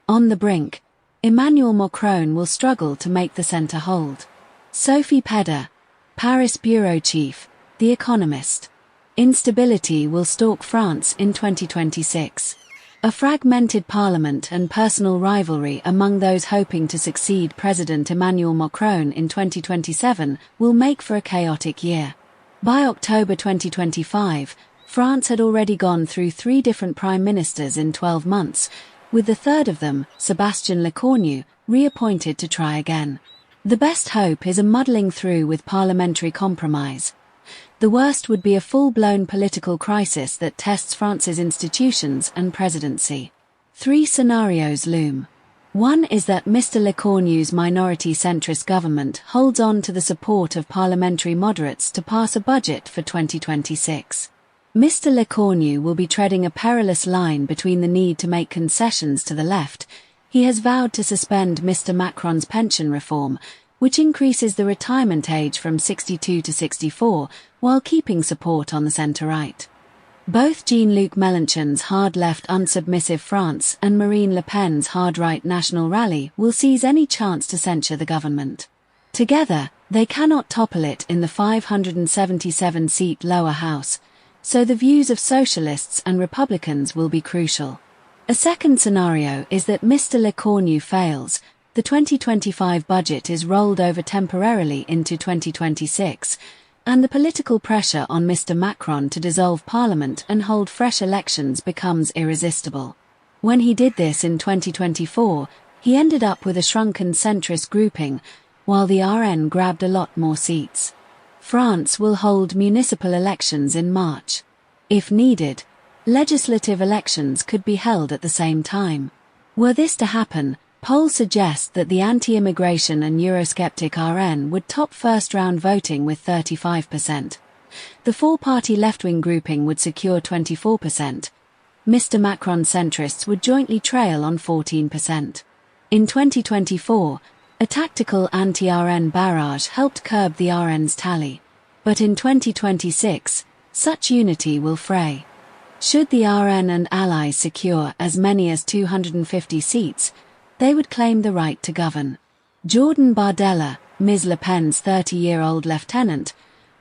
On the Brink, Emmanuel Macron will struggle to make the centre hold. Sophie Pedder, Paris bureau chief, The Economist. Instability will stalk France in 2026. A fragmented parliament and personal rivalry among those hoping to succeed President Emmanuel Macron in 2027 will make for a chaotic year. By October 2025, France had already gone through 3 different prime ministers in 12 months, with the third of them, Sébastien Lecornu, reappointed to try again. The best hope is a muddling through with parliamentary compromise. The worst would be a full-blown political crisis that tests France's institutions and presidency. 3 scenarios loom. One is that Mr. Lecornu's minority centrist government holds on to the support of parliamentary moderates to pass a budget for 2026. Mr. Lecornu will be treading a perilous line between the need to make concessions to the left. He has vowed to suspend Mr. Macron's pension reform, which increases the retirement age from 62 to 64, while keeping support on the centre-right. Both Jean-Luc Mélenchon's hard-left unsubmissive France and Marine Le Pen's hard-right National Rally will seize any chance to censure the government. Together, they cannot topple it in the 577-seat lower house, so the views of socialists and Republicans will be crucial. A second scenario is that Mr. Lecornu fails. The 2025 budget is rolled over temporarily into 2026, and the political pressure on Mr. Macron to dissolve parliament and hold fresh elections becomes irresistible. When he did this in 2024, he ended up with a shrunken centrist grouping, while the RN grabbed a lot more seats. France will hold municipal elections in March. If needed, legislative elections could be held at the same time. Were this to happen, polls suggest that the anti-immigration and Eurosceptic RN would top first-round voting with 35%. The 4-party left-wing grouping would secure 24%. Mr. Macron centrists would jointly trail on 14%. In 2024, a tactical anti-RN barrage helped curb the RN's tally. But in 2026, such unity will fray. Should the RN and allies secure as many as 250 seats, they would claim the right to govern. Jordan Bardella, Ms. Le Pen's 30-year-old lieutenant,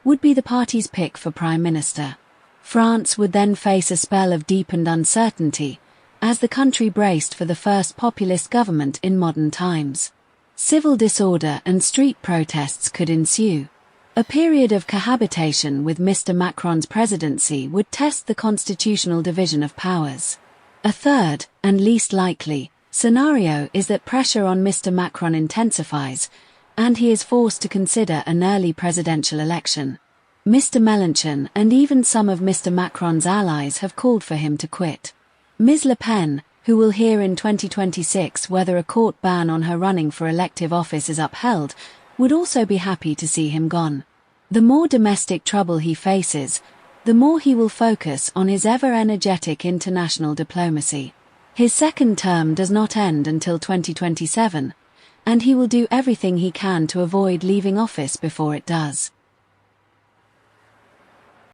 would be the party's pick for prime minister. France would then face a spell of deepened uncertainty, as the country braced for the first populist government in modern times. Civil disorder and street protests could ensue. A period of cohabitation with Mr. Macron's presidency would test the constitutional division of powers. A third, and least likely, scenario is that pressure on Mr. Macron intensifies, and he is forced to consider an early presidential election. Mr. Mélenchon and even some of Mr. Macron's allies have called for him to quit. Ms. Le Pen, who will hear in 2026 whether a court ban on her running for elective office is upheld, would also be happy to see him gone. The more domestic trouble he faces, the more he will focus on his ever-energetic international diplomacy. His second term does not end until 2027, and he will do everything he can to avoid leaving office before it does.